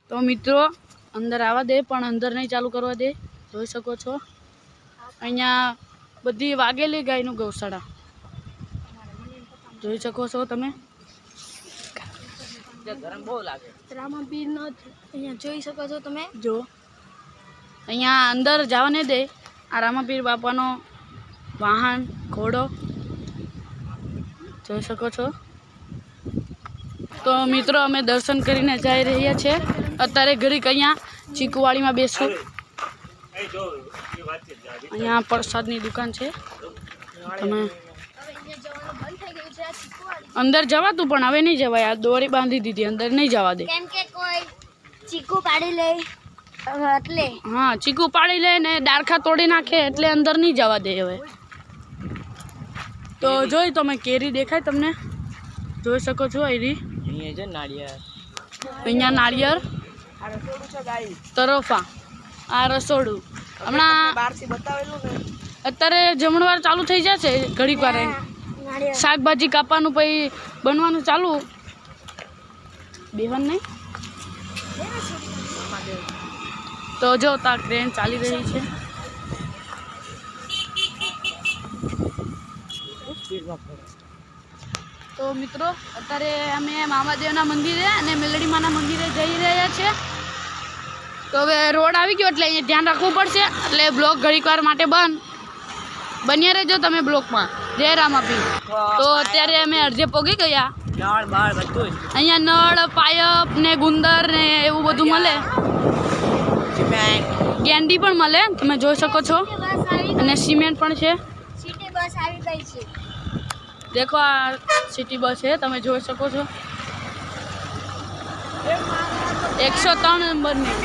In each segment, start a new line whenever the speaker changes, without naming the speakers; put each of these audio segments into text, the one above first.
તો મિત્રો અંદર આવવા દે, પણ અંદર નહીં ચાલુ કરવા દે. જોઈ શકો છો અહીંયા બધી વાગેલી ગાયનું ગૌશાળા જોઈ શકો છો તમે.
ગરમ બહુ લાગે.
રામાપીરનો અહીંયા જોઈ શકો છો તમે.
જો અહીંયા અંદર જવા નહીં દે. આ રામાપીર બાપાનો વાહન ઘોડો જોઈ શકો છો. તો મિત્રો અમે દર્શન કરીને જઈ રહ્યા છીએ. અત્યારે ઘડીક અહીંયા ચીકુવાડીમાં બેસું. અહીંયા પ્રસાદની દુકાન છે. તમે અંદર જવાતું પણ હવે નહીં જવાય. આ દોરી બાંધી દીધી, અંદર નહીં જવા દે.
કેમ કે કોઈ ચીકુ પાડી લે એટલે.
હા, ચીકુ પાડી લે ને ડાળખા તોડી નાખે એટલે અંદર નહીં જવા દે હવે. તો જોઈ તમે કેરી દેખાય તમને, જોઈ શકો છો.
અહીંયા છે નાળિયેર,
અહીંયા નાળિયેર તરફા આ રસોડું. હમણાં અત્યારે જમણવાર ચાલુ થઈ જશે ઘડીક વાર. શાકભાજી કાપવાનું પછી બનવાનું ચાલુ. બેહન નહીં તો જો તા ટ્રેન ચાલી રહી છે. તો મિત્રો અત્યારે અમે મામાદેવના મંદિરે અને મેલડીમાના મંદિરે જઈ રહ્યા છીએ. તો હવે રોડ આવી ગયો એટલે અહીંયા ધ્યાન રાખવું પડશે. એટલે બ્લોક ઘડીક વાર માટે બન્યા રહેજો તમે બ્લોકમાં. જય રામાપીર. તો અત્યારે અમે અડધે પોગી ગયા.
નળ બાળ બધું
અહીંયા નળ પાયપ ને ગુંદર ને એવું બધું મળે. ગેંડી પણ મળે તમે જોઈ શકો છો. અને સિમેન્ટ પણ છે.
સિટી બસ આવી ગઈ છે.
દેખો આ સિટી બસ છે, તમે જોઈ શકો છો. 103 નંબરની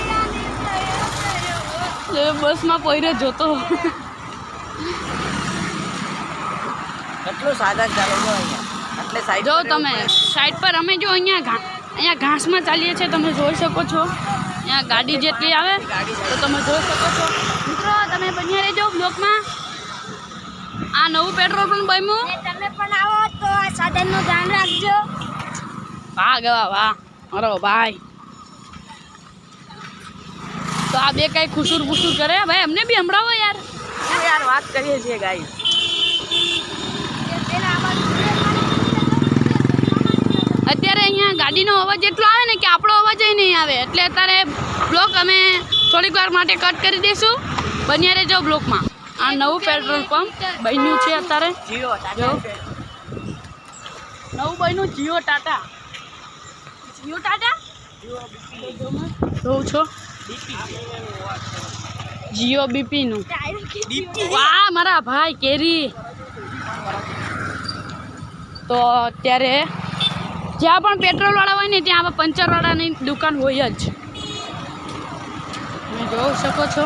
બસમાં પોઈરે જોતો.
કેટલું સાધન ચાલે છે અહીંયા. એટલે સાઈડ
જો તમે સાઈડ પર અમે જો અહીંયા ઘાસમાં ચાલીએ છીએ. તમે જોઈ શકો છો. અહીંયા ગાડી જેટલી આવે તો તમે જોઈ શકો છો. મિત્રો તમે બન્યા રહેજો બ્લોકમાં. આ નવું પેટ્રોલ પણ બન્યું.
તમે પણ આવો તો આ સાધનનું ધ્યાન રાખજો.
વાહ ગવા વાહ મારો ભાઈ. તો આ બે કઈ ખુસુર ફુસુર કરે ભાઈ, અમને બી સંભળાવો યાર.
યાર વાત કરીએ છીએ ગાઈસ.
અત્યારે અહીંયા ગાડીનો અવાજ એટલો આવે ને કે આપણો અવાજ નહીં આવે. એટલે અત્યારે બ્લોક અમે થોડીક વાર માટે કટ કરી દઈશું. બન્યા રહેજો બ્લોકમાં. આ નવું પેટ્રોલ પંપ બન્યું છે અત્યારે.
જીઓ
જો નવું બન્યું જીઓ ટાટા. જીઓ ટાટા જોઉં છો. જીઓ બીપીનું. વાહ મારા ભાઈ કેરી. તો અત્યારે જ્યાં પણ પેટ્રોલવાળા હોય ને ત્યાં આવા પંચરવાળાની દુકાન હોય જ. તમે જોઈ શકો છો.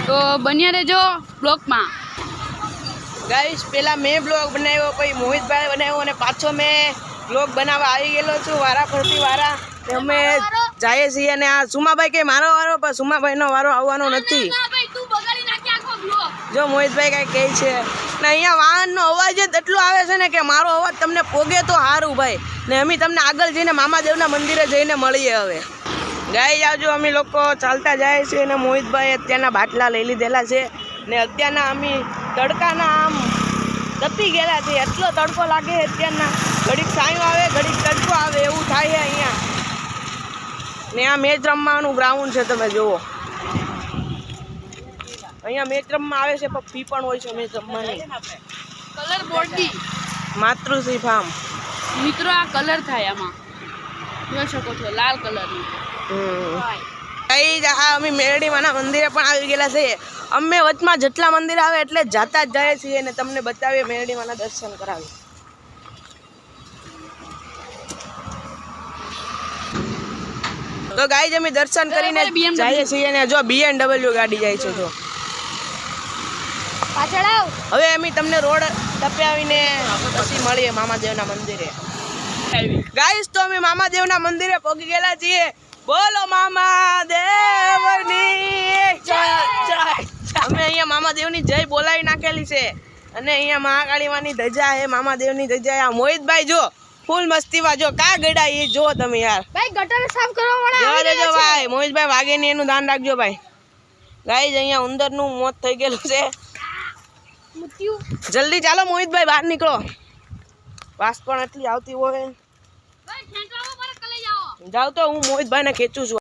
તો બન્યા રહેજો બ્લોકમાં.
ગાઈસ પેલા મેં બ્લોગ બનાવ્યો, પછી મોહિતભાઈ બનાવ્યો અને પાછો મેં બ્લોગ બનાવવા આવી ગયેલો છું. વારા ફરતી વારા અમે જઈએ છીએ. અને આ સુમાભાઈ કે મારો વારો, પણ સુમાભાઈનો વારો આવવાનો નથી. જો મોહિતભાઈ કાંઈ કહે છે ને અહીંયા વાહનનો અવાજ જ એટલો આવે છે ને કે મારો અવાજ તમને પોગે તો સારું ભાઈ. ને અમે તમને આગળ જઈને મામાદેવના મંદિરે જઈને મળીએ. હવે ગાઈ આવજો. અમે લોકો ચાલતા જાય છે અને મોહિતભાઈ અત્યારના બાટલા લઈ લીધેલા છે. ને અત્યારના અમે તડકાના આમ તપી ગયેલા છે. એટલો તડકો લાગે અત્યારના. ઘડીક સાયું આવે ઘડીક તડકો આવે એવું થાય છે અહીંયા. ને આ મેચ રમવાનું ગ્રાઉન્ડ છે, તમે જુઓ. અહીંયા મેચ રમવા આવે છે પણ ફી પણ હોય છે મેચ રમવાની.
કલર બોર્ડની
માતૃશ્રી ફાર્મ.
મિત્રો આ કલર થાય આમાં જોઈ શકો છો, લાલ કલરનું.
અમે મેરડીમાના મંદિરે પણ આવી ગયેલા છે. અમે વચમાં જેટલા મંદિર આવે એટલે જાતા જ જાય છીએ અને તમને બતાવીએ મેરડીમાના દર્શન કરાવીએ. તો ગાઈઝ અમે દર્શન કરીને જઈએ છીએ અને જો BMW ગાડી જાય છે. જો
પાછળ આવ.
હવે અમે તમને રોડ ટપકાવીને પછી મળીએ મામાદેવના મંદિરે. ગાઈઝ તો અમે મામાદેવના મંદિરે પહોંચી ગયેલા છીએ. બોલો મામાદેવની જય જય. અમે અહીંયા મામાદેવની જય બોલાવી નાખેલી છે. અને અહીંયા મહાકાળી માની ધજા છે, મામાદેવની ધજા. આ મોહિતભાઈ જો ફૂલ મસ્તીમાં જો કા ગડા એ જો તમે યાર
ભાઈ ગટર સાફ કરવા વાળા
જવા
આવી
દેજો
રહ્યા છે.
ભાઈ મોહિતભાઈ વાગે નહીં એનું ધ્યાન રાખજો ભાઈ ગાઈઝ અહીંયા ઉંદરનું મોત થઈ ગયેલું છે
મૃત્યુ.
જલ્દી ચાલો મોહિતભાઈ બહાર નીકળો વાસ પણ એટલી આવતી હોય
ભાઈ ખેંચવામાં મારે કલે જાઓ.
જાવ તો હું મોહિતભાઈને ખેંચું છું